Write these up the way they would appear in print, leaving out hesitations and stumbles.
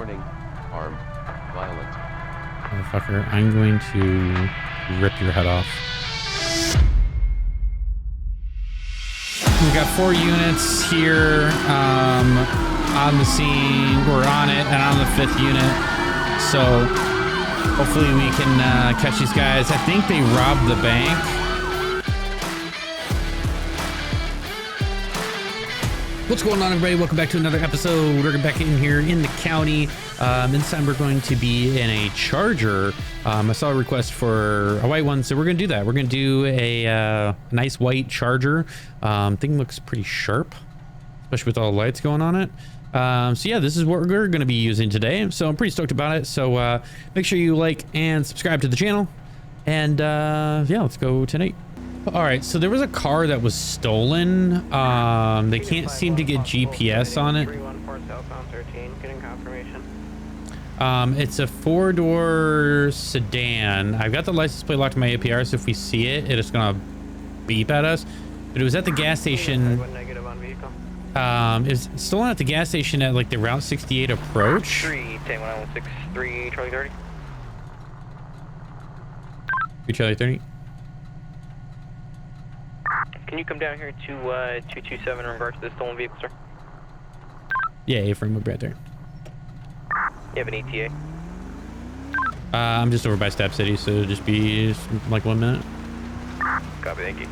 Warning. Armed. Violent. Motherfucker, I'm going to rip your head off. We've got 4 units here on the scene. We're on it and on the 5th unit. So hopefully we can catch these guys. I think they robbed the bank. What's going on, everybody? Welcome back to another episode. We're back in here in the county. This time we're going to be in a Charger. I saw a request for a white one, so we're going to do that. We're going to do a nice white Charger. Thing looks pretty sharp, especially with all the lights going on it. So yeah, this is what we're going to be using today. So I'm pretty stoked about it. So make sure you like and subscribe to the channel. And yeah, let's go tonight. All right, so there was a car that was stolen. They can't seem to get GPS on it. It's a 4-door sedan. I've got the license plate locked to my APR, so if we see it, it's gonna beep at us. But it was at the gas station. It's stolen at the gas station at like the Route 68 approach. 3 Charlie 30. 3 Charlie 30. Can you come down here to 227 in regards to the stolen vehicle, sir? Yeah, A-frame will be right there. You have an ETA? I'm just over by Stab City, so it'll just be like 1 minute. Copy, thank you.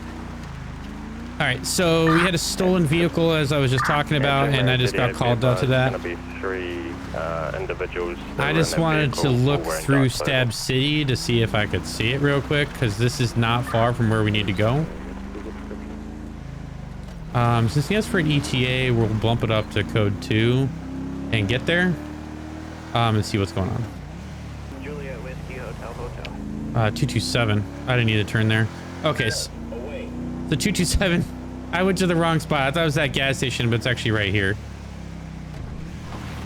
All right, so we had a stolen vehicle, as I was just talking about, and I just got called out to that. Gonna be 3 individuals. I just wanted to look through Stab City to see if I could see it real quick, because this is not far from where we need to go. Since he asks for an ETA, we'll bump it up to code 2 and get there and see what's going on. Juliet Whiskey Hotel. 227. I didn't need to turn there. Okay, so the 227. I went to the wrong spot. I thought it was that gas station, but it's actually right here.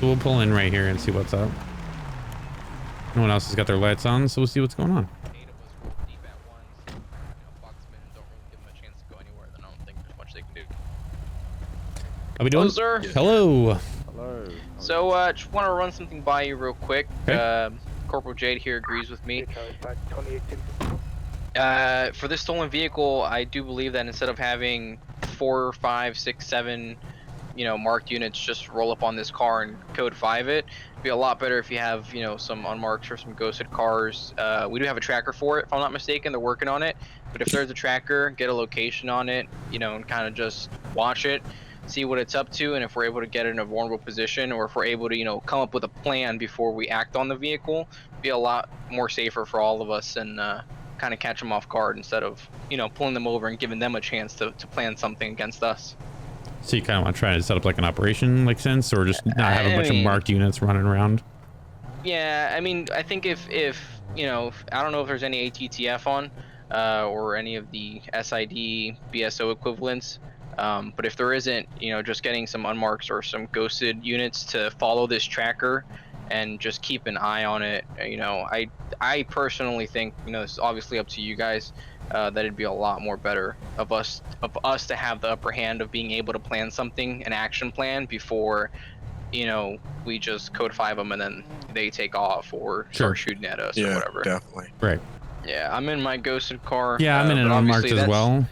So we'll pull in right here and see what's up. No one else has got their lights on, so we'll see what's going on. How we doing? Hello, sir. Hello. Hello. So, just want to run something by you real quick. Okay. Corporal Jade here agrees with me. For this stolen vehicle, I do believe that instead of having 4, 5, 6, 7, marked units just roll up on this car and code 5 it, it'd be a lot better if you have, some unmarked or some ghosted cars. We do have a tracker for it, if I'm not mistaken. They're working on it. But if there's a tracker, get a location on it, and kind of just watch it. See what it's up to, and if we're able to get it in a vulnerable position, or if we're able to come up with a plan before we act on the vehicle, be a lot more safer for all of us, and kind of catch them off guard instead of pulling them over and giving them a chance to plan something against us. So you kind of want to try to set up like an operation like sense, or just not have a bunch of marked units running around? Yeah, I mean, I think if I don't know if there's any ATTF on or any of the SID BSO equivalents. But if there isn't, just getting some unmarked or some ghosted units to follow this tracker and just keep an eye on it, I personally think, it's obviously up to you guys, that it'd be a lot more better of us to have the upper hand of being able to plan something, an action plan, before, we just code 5 them and then they take off or start shooting at us or whatever. Definitely. Right. Yeah, I'm in my ghosted car. Yeah, I'm in an unmarked as well.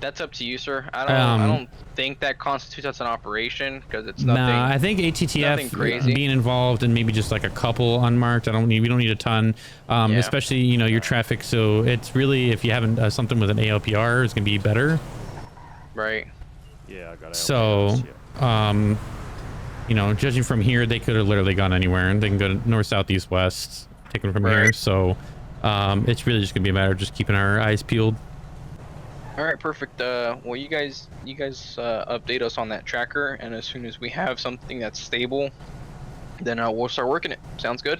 That's up to you, sir. I don't think that constitutes as an operation, because it's nothing. Nah, I think ATTF being involved and maybe just like a couple unmarked. We don't need a ton, especially your traffic. So it's really, if you haven't something with an ALPR, it's gonna be better. Right. Yeah, I got it. So, judging from here, they could have literally gone anywhere, and they can go to north, south, east, west, take them from here. So, it's really just gonna be a matter of just keeping our eyes peeled. All right, perfect. Well, you guys update us on that tracker, and as soon as we have something that's stable, then we'll start working it. Sounds good?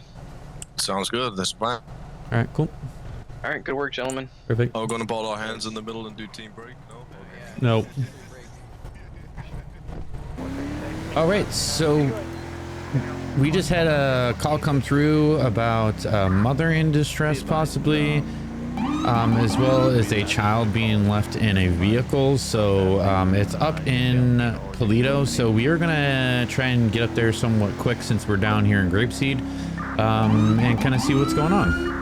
Sounds good. That's fine. All right, cool. All right, good work, gentlemen. Perfect. Oh, going to ball our hands in the middle and do team break? No. No. Nope. All right, so we just had a call come through about a mother in distress, possibly. as well as a child being left in a vehicle. So it's up in Toledo. So we are gonna try and get up there somewhat quick since we're down here in Grapeseed, and kind of see what's going on.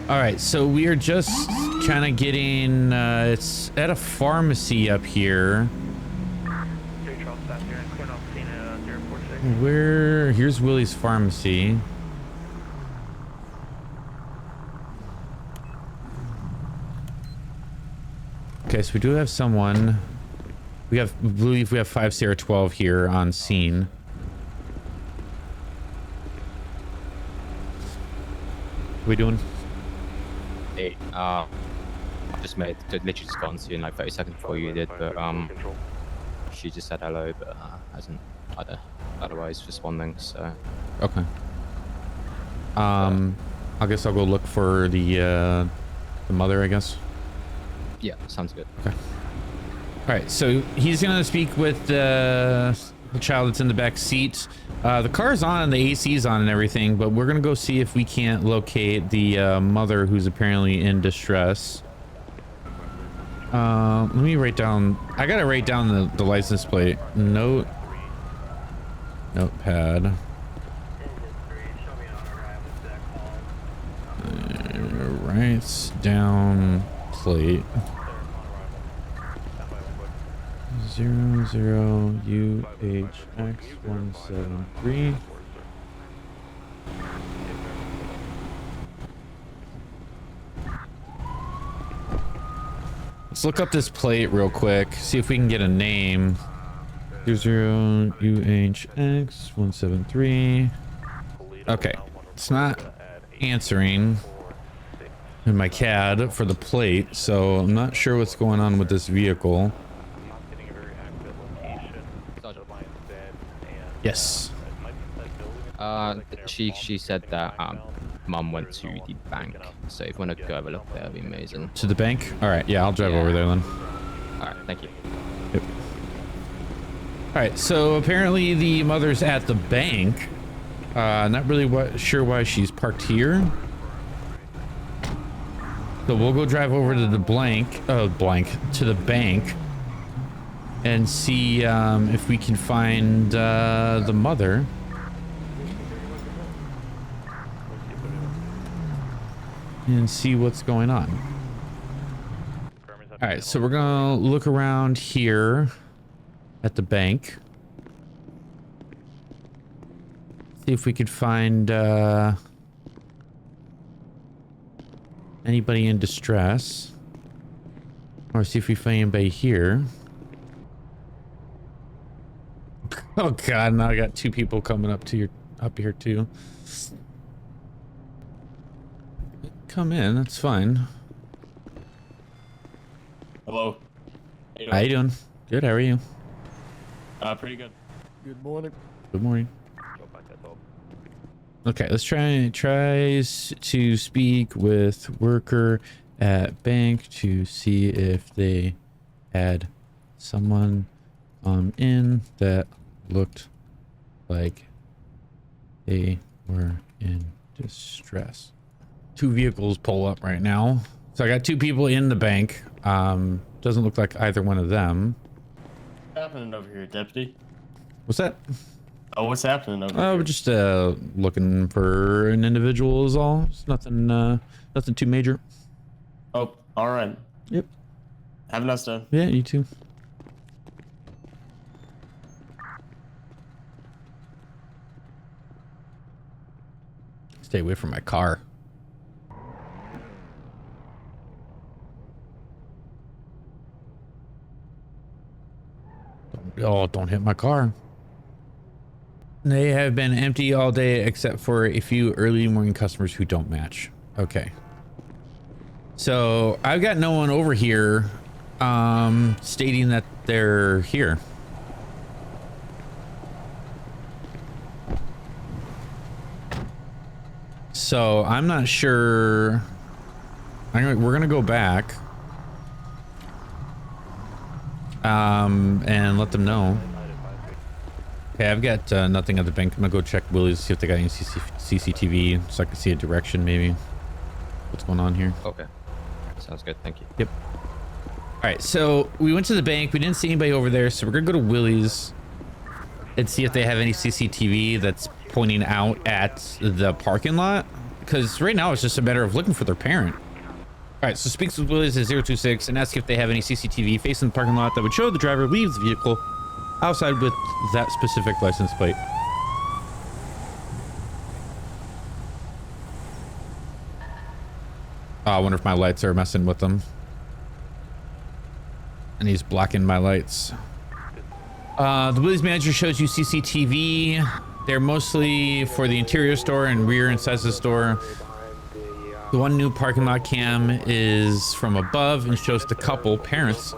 All right, so we are just kind of getting, it's at a pharmacy up here. Here's Willie's pharmacy. Okay, so we do have someone. I believe we have 5 Sierra 12 here on scene. What are we doing? Hey, I just literally just got on scene like 30 seconds before you did, but she just said hello, but hasn't otherwise responding. So okay. I guess I'll go look for the mother, I guess. yeah, sounds good. Okay. All right, so he's gonna speak with the child that's in the back seat. The car's on and the AC's on and everything, but we're gonna go see if we can't locate the mother who's apparently in distress. Let me write down. I gotta write down the license plate. Notepad. Writes down plate. 00UHX173. Let's look up this plate real quick, see if we can get a name. 00UHX173. Okay, it's not answering in my CAD for the plate, so I'm not sure what's going on with this vehicle. Yes. She said that mum went to the bank, so if you want to go have a look there, that'd be amazing. To the bank? All right, yeah, I'll drive over there then. All right, thank you. Yep. All right, so apparently the mother's at the bank. Not really sure why she's parked here. So we'll go drive over to the to the bank and see if we can find the mother. And see what's going on. All right, so we're gonna look around here at the bank. See if we could find anybody in distress, or see if we find anybody here. Oh God! Now I got 2 people coming up here too. Come in, that's fine. Hello. How you doing? Good. How are you? Pretty good. Good morning. Good morning. Okay, let's try to speak with worker at bank to see if they had someone in that looked like they were in distress. 2 vehicles pull up right now. So I got 2 people in the bank. Doesn't look like either one of them. What's happening over here, Deputy? What's that? Oh, what's happening over Oh, here? we're just looking for an individual is all. It's nothing too major. Oh, all right. Yep. Have a nice day. Yeah, you too. Stay away from my car. Oh, don't hit my car. They have been empty all day except for a few early morning customers who don't match. Okay. So I've got no one over here stating that they're here. So I'm not sure. We're gonna go back and let them know. Okay, I've got nothing at the bank. I'm gonna go check Willie's, see if they got any CCTV so I can see a direction maybe. what's going on here. Okay. Sounds good. Thank you. Yep. All right, so we went to the bank. We didn't see anybody over there, so we're gonna go to Willie's and see if they have any CCTV that's pointing out at the parking lot. Because right now it's just a matter of looking for their parent. All right, so speaks with Willie's at 026 and asks if they have any CCTV facing the parking lot that would show the driver leaves the vehicle outside with that specific license plate. Oh, I wonder if my lights are messing with them. And he's blocking my lights. The Willie's manager shows you CCTV. They're mostly for the interior store and rear and sides of the store. The one new parking lot cam is from above and shows the couple, parents,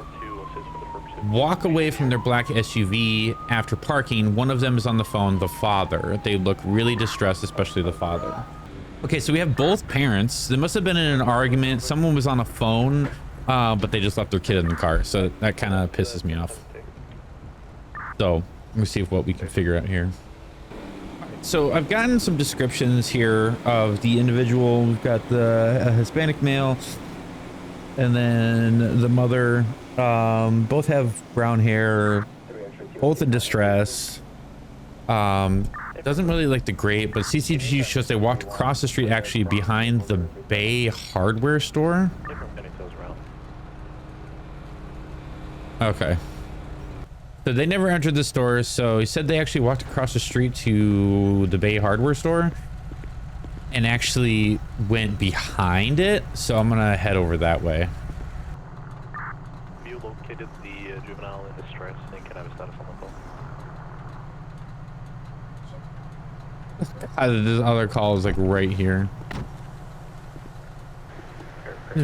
walk away from their black SUV after parking. One of them is on the phone, the father. They look really distressed, especially the father. Okay, so we have both parents. They must have been in an argument. Someone was on a phone, but they just left their kid in the car. So that kind of pisses me off. So let me see what we can figure out here. So I've gotten some descriptions here of the individual. We've got the Hispanic male and then the mother. Both have brown hair, both in distress. Doesn't really look the great, but CCTV shows they walked across the street actually behind the Bay hardware store. Okay. So they never entered the store, so he said they actually walked across the street to the Bay hardware store and actually went behind it, so I'm gonna head over that way. You located the juvenile in distress and can I have a status on the phone? This other call is like right here.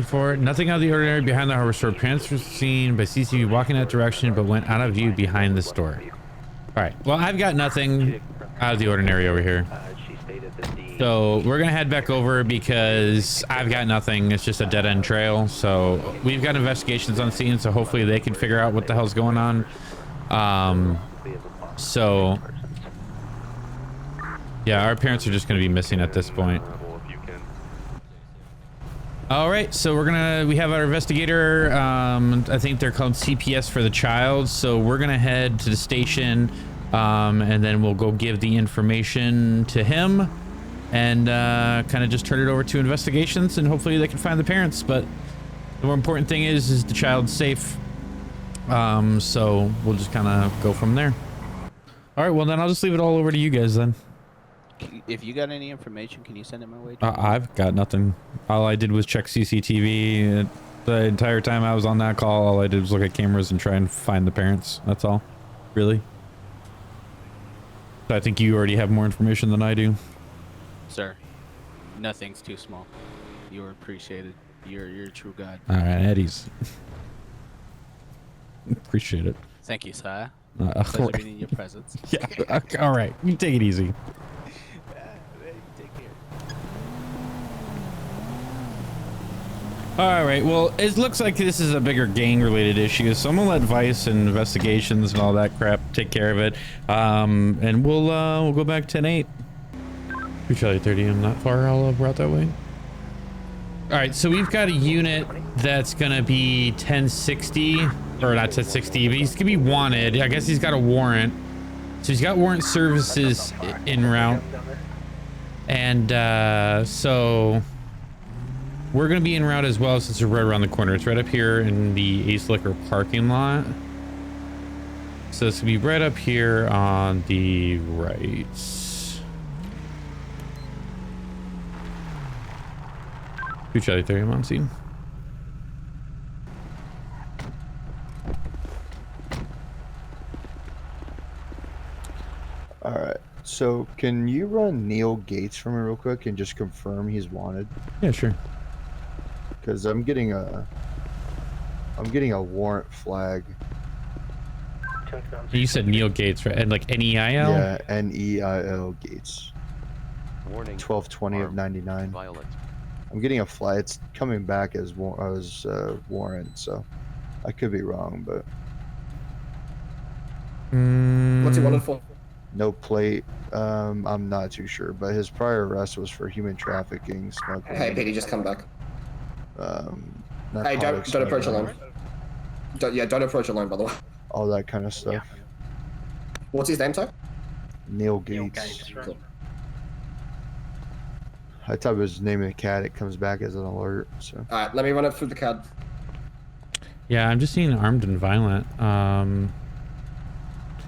For nothing out of the ordinary behind the hardware store. Parents were seen by CCTV walking that direction, but went out of view behind the store. All right. Well, I've got nothing out of the ordinary over here. So we're gonna head back over because I've got nothing. It's just a dead end trail. So we've got investigations on scene, so hopefully they can figure out what the hell's going on. So yeah, our parents are just gonna be missing at this point. All right, so we have our investigator. I think they're called CPS for the child. So we're gonna head to the station, and then we'll go give the information to him and kind of just turn it over to investigations, and hopefully they can find the parents. But the more important thing is the child's safe. So we'll just kind of go from there. All right, well then I'll just leave it all over to you guys then. If you got any information, can you send it my way? I've got nothing. All I did was check CCTV. The entire time I was on that call, all I did was look at cameras and try and find the parents. That's all. Really. So I think you already have more information than I do. Sir, nothing's too small. You're appreciated. You're a true god. All right, Eddie's. Appreciate it. Thank you, sir. Pleasure being in your presence. Yeah. Okay, all right. You take it easy. All right, well, it looks like this is a bigger gang-related issue, so I'm gonna let Vice and investigations and all that crap take care of it, and we'll go back 10-8. Charlie 30, I'm not far. I'll route that way. All right, so we've got a unit that's gonna be 1060, or not 1060, but he's gonna be wanted. I guess he's got a warrant, so he's got warrant services en route, and so. We're going to be en route as well since we're right around the corner. It's right up here in the Ace Liquor parking lot. So it's going to be right up here on the right. Charlie 30, I'm on scene. All right. So can you run Neil Gates for me real quick and just confirm he's wanted? Yeah, sure. Because I'm getting a warrant flag. You said Neil Gates, right? And like N-E-I-L? Yeah, N-E-I-L Gates. Warning. 1220 of 99. Violent. I'm getting a flag. It's coming back as warrant, so I could be wrong, but. What's he wanted for? No plate. I'm not too sure, but his prior arrest was for human trafficking, smuggling. Hey, Petey, just come back. Hey, narcotics, don't approach marijuana, alone. Don't approach alone, by the way. all that kind of stuff. What's his name, sir? Neil Gates. I type his name in the CAD, it comes back as an alert. So Alright, let me run it through the CAD. Yeah, I'm just seeing armed and violent.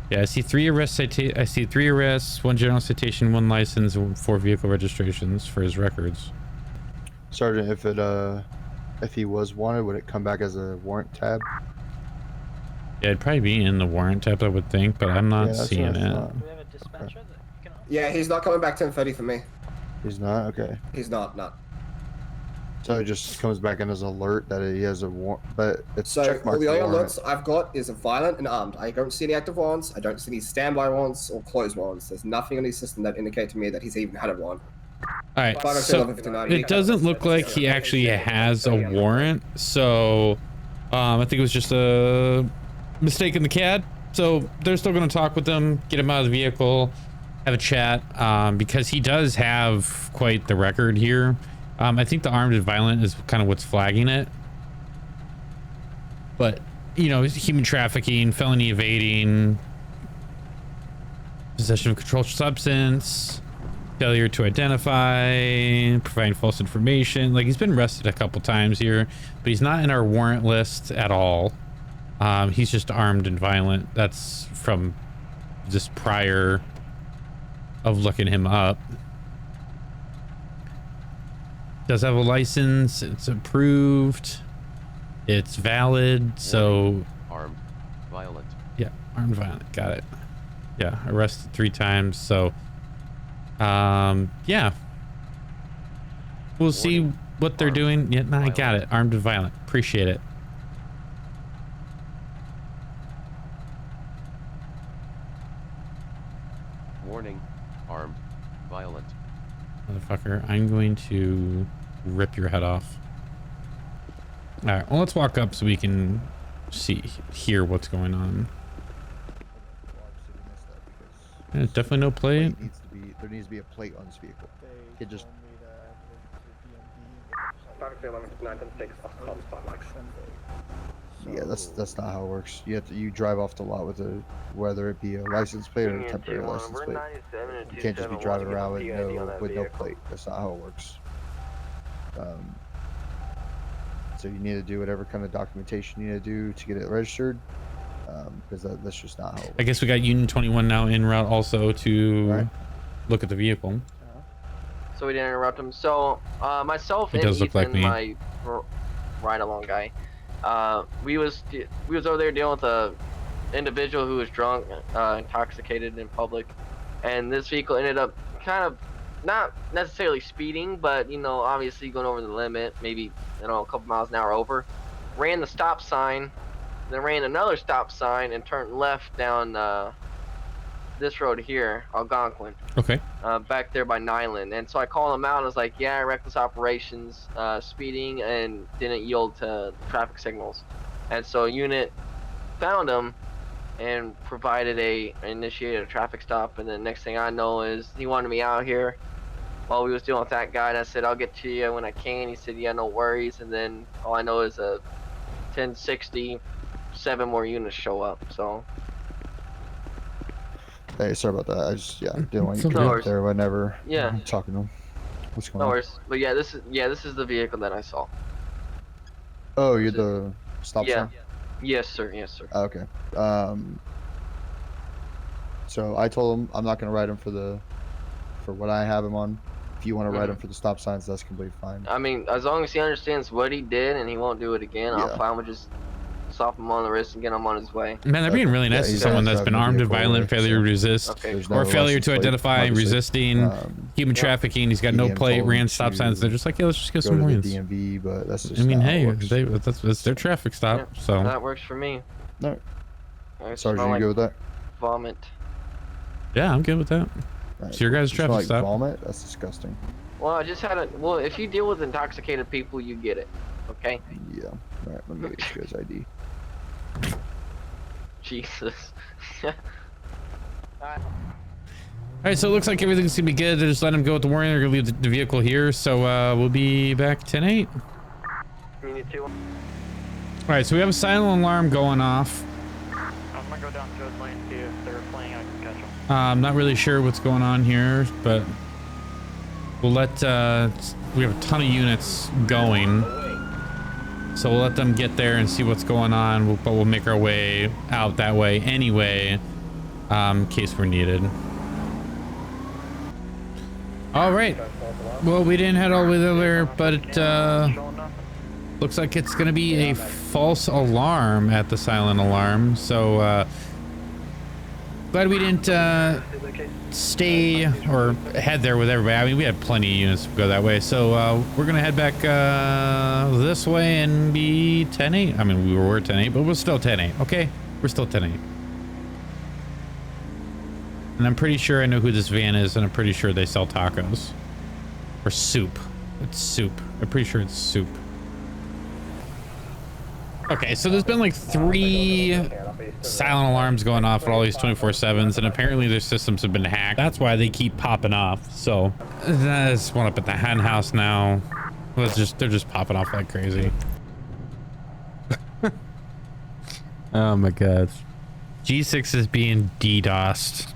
Yeah, I see 3 arrests. I see 3 arrests, 1 general citation, 1 license, and 4 vehicle registrations for his records. Sergeant, if he was wanted, would it come back as a warrant tab? Yeah, it'd probably be in the warrant tab, I would think, but I'm not that's seeing what I it. thought. Okay. Yeah, he's not coming back 10:30 for me. He's not? Okay. He's not. So it just comes back in as an alert that he has a warrant, but it's So checkmarked all the only warrant. alerts I've got is a violent and armed. I don't see any active warrants. I don't see any standby warrants or closed warrants. There's nothing on his system that indicate to me that he's even had a warrant. All right, 507, so 1159, it doesn't look like he actually has a warrant, so I think it was just a mistake in the CAD. So they're still going to talk with him, get him out of the vehicle, have a chat, because he does have quite the record here. I think the armed and violent is kind of what's flagging it. But, you know, human trafficking, felony evading, possession of controlled substance, failure to identify, providing false information. Like, he's been arrested a couple times here, but he's not in our warrant list at all. He's just armed and violent. That's from just prior of looking him up. Does have a license, it's approved, it's valid, so Armed, violent. yeah, armed violent, got it. Yeah, arrested 3 times, so yeah, we'll see what they're doing. Yeah, no, I got it. Armed and violent, appreciate it. Warning, armed, violent. Motherfucker, I'm going to rip your head off. All right, well, let's walk up so we can hear what's going on. Yeah, definitely no plate. There needs to be a plate on this vehicle. It just yeah, that's not how it works. You drive off the lot with whether it be a license plate or a temporary license plate. You can't just be driving around with no plate. That's not how it works. So you need to do whatever kind of documentation you need to do to get it registered, because that's just not how it works. I guess we got Union 21 now en route also to look at the vehicle. So we didn't interrupt him. So myself He and does look like Ethan, me. my ride-along guy, we was over there dealing with a individual who was drunk, intoxicated in public, and this vehicle ended up kind of not necessarily speeding, but you know, obviously going over the limit, maybe a couple miles an hour over. Ran the stop sign, then ran another stop sign and turned left down this road here, Algonquin. Okay. Back there by Nyland. And so I called him out and was like, yeah, reckless operations, speeding, and didn't yield to traffic signals. And so unit found him and initiated a traffic stop. And then next thing I know is he wanted me out here while we was dealing with that guy. And I said, I'll get to you when I can. He said, yeah, no worries. And then all I know is a 1060, 7 more units show up. So. Hey, sorry about that. I just didn't want you to Okay. get up there whenever Yeah. I'm talking to him. What's going No on? worries. But yeah, this is the vehicle that I saw. Oh, you're the stop sign? Yes, sir. Yes, sir. Okay. So I told him I'm not gonna write him for what I have him on. If you want to write him for the stop signs, that's completely fine. I mean, as long as he understands what he did and he won't do it again, I'm Yeah. fine with just stop him on the wrist and get him on his way. Man, they're being really Yeah, nice to he's someone not that's been driving armed the and vehicle violent, away, failure to so resist, Okay. There's or no failure license to plate, identify, obviously. resisting, human Yeah. trafficking. He's got no EM plate, told ran him stop to signs. They're just like, yeah, let's just get go some to more the units. DMV, but that's just I mean, not how hey, it works. that's their traffic stop. Yeah. So That works for me. No. I Sergeant, smell you like good with that? vomit. yeah, I'm good with that. Right. So your guys' You smell traffic like stop. vomit? That's disgusting. Well, I just had well, if you deal with intoxicated people, you get it. Okay? Yeah. All right. Let me get you guys ID. Jesus. All right, so it looks like everything's gonna be good. Just let him go with the warrant. They're gonna leave the vehicle here. So we'll be back 10-8. Unit 2. All right, so we have a silent alarm going off. I'm gonna go down Joe's lane, see if they're playing, I can catch them. I'm not really sure what's going on here, but we'll let, we have a ton of units going. So we'll let them get there and see what's going on, but we'll make our way out that way anyway, in case we're needed. All right. Well, we didn't head all the way there, but it, looks like it's going to be a false alarm at the silent alarm. So, glad we didn't, stay or head there with everybody. I mean, we had plenty of units to go that way. So, we're going to head back, this way and be 10-8. I mean, we were 10-8, but we're still 10-8. Okay. We're still 10-8. And I'm pretty sure I know who this van is, and I'm pretty sure they sell tacos. Or soup. It's soup. I'm pretty sure it's soup. Okay, so there's been like 3 silent alarms going off at all these 24/7s, and apparently their systems have been hacked. That's why they keep popping off. So there's one up at the hen house now. They're just popping off like crazy. Oh my god. G6 is being DDoSed.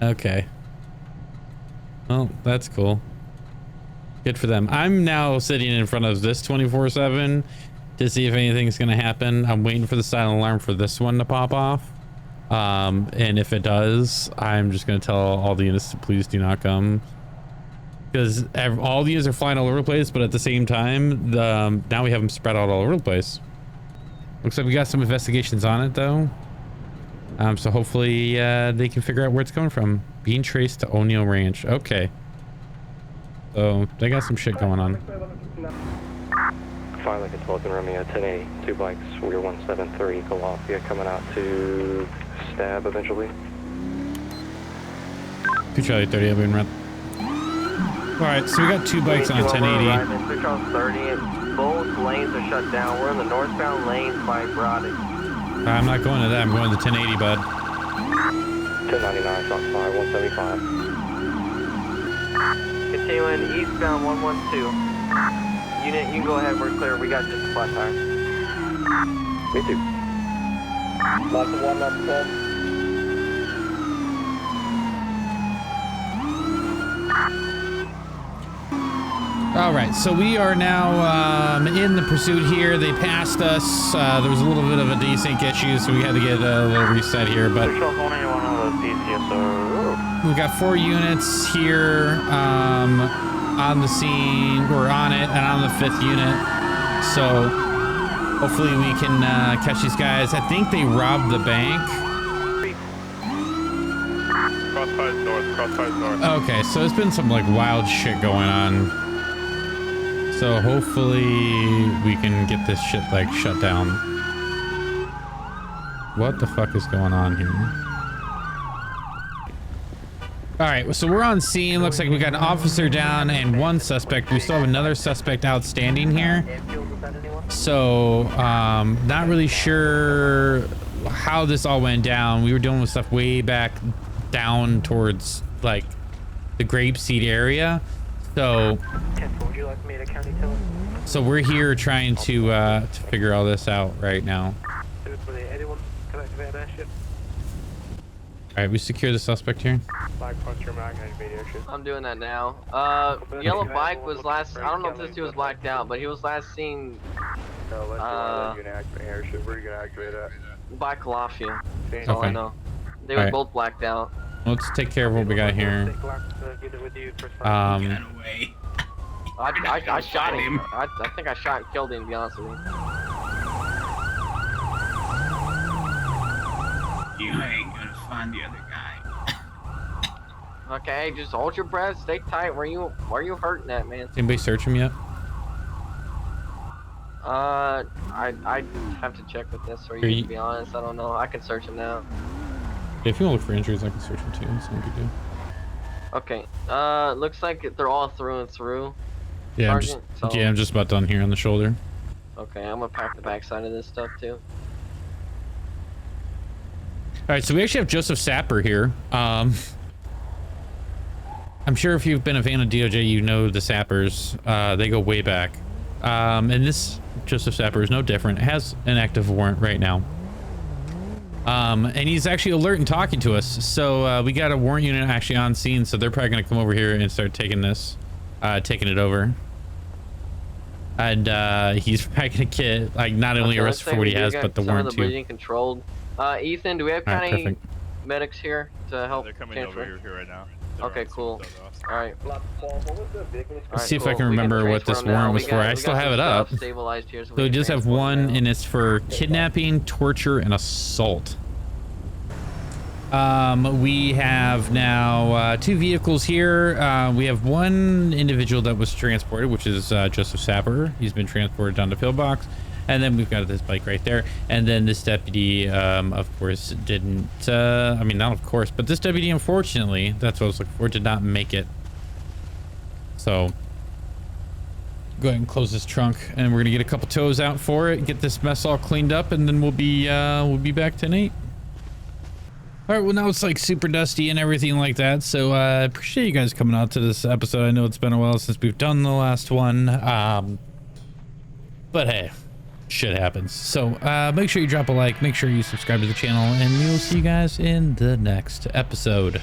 Okay. Well, that's cool. Good for them. I'm now sitting in front of this 24/7 to see if anything's gonna happen. I'm waiting for the silent alarm for this one to pop off. And if it does, I'm just gonna tell all the units to please do not come. Because all the units are flying all over the place, but at the same time, now we have them spread out all over the place. Looks like we got some investigations on it though. So hopefully they can figure out where it's coming from. Being traced to O'Neill Ranch. Okay. So they got some shit going on. 5 Lincoln Falcon Romeo 10A, 2 bikes, we're 173, Calafia coming out to stab eventually. 2 Charlie 30, I've been run. Alright, so we got 2 bikes on 1080. 2 Charles 30, both lanes are shut down. We're in the northbound lanes by Brodick. I'm not going to that, I'm going to the 1080, bud. 1099, shots fired, 175. Continuing eastbound 112. Unit, you can go ahead, we're clear. We got just a flat tire. Me too. Lots of 1 up 12. All right, so we are now in the pursuit here. They passed us. There was a little bit of a desync issue, so we had to get a little reset here. But we got 4 units here on the scene. We're on it and on the 5th unit. So hopefully we can catch these guys. I think they robbed the bank. Crossfires north, crossfires north. Okay, so there's been some like wild shit going on. So hopefully we can get this shit like shut down. What the fuck is going on here? All right, so we're on scene. Looks like we got an officer down and 1 suspect. We still have another suspect outstanding here. So not really sure how this all went down. We were dealing with stuff way back down towards like the grapeseed area. So we're here trying to figure all this out right now. All right, we secure the suspect here. I'm doing that now. Yellow bike was last, I don't know if this dude was blacked out, but he was last seen by Calafia. That's all I know. They were both blacked out. Let's take care of what we got here. I shot him. I think I shot and killed him, to be honest with you. You ain't gonna find the other guy. Okay, just hold your breath, stay tight. Where you hurting at, man? Anybody search him yet? I'd have to check with this for you, to be honest. I don't know. I can search him now. If you want to look for injuries, I can search him too. It's no big deal. Okay. Looks like they're all through and through. Yeah, Sergeant, I'm just about done here on the shoulder. Okay, I'm gonna pack the backside of this stuff too. All right, so we actually have Joseph Sapper here. I'm sure if you've been a fan of DOJ, you know the Sappers. They go way back. And this Joseph Sapper is no different. It has an active warrant right now. And he's actually alert and talking to us. So we got a warrant unit actually on scene. So they're probably going to come over here and start taking this, taking it over. And he's probably going to get like not only arrested for what he has, but the warrant too. Controlled. Ethan, do we have county medics here to help? They're coming transfer? over here right now. Okay, cool. All right. Let's see if I can remember what this warrant was for. I still have it up. So we just have one, and it's for kidnapping, torture, and assault. We have now 2 vehicles here. We have one individual that was transported, which is Joseph Sapper. He's been transported down to pillbox. And then we've got this bike right there. And then this deputy, of course, didn't, I mean, not of course, but this deputy, unfortunately, that's what I was looking for, did not make it. So go ahead and close this trunk, and we're gonna get a couple tows out for it, get this mess all cleaned up, and then we'll be back tonight. All right, well, now it's like super dusty and everything like that. So I appreciate you guys coming out to this episode. I know it's been a while since we've done the last one. But hey, shit happens. So make sure you drop a like, make sure you subscribe to the channel, and we will see you guys in the next episode.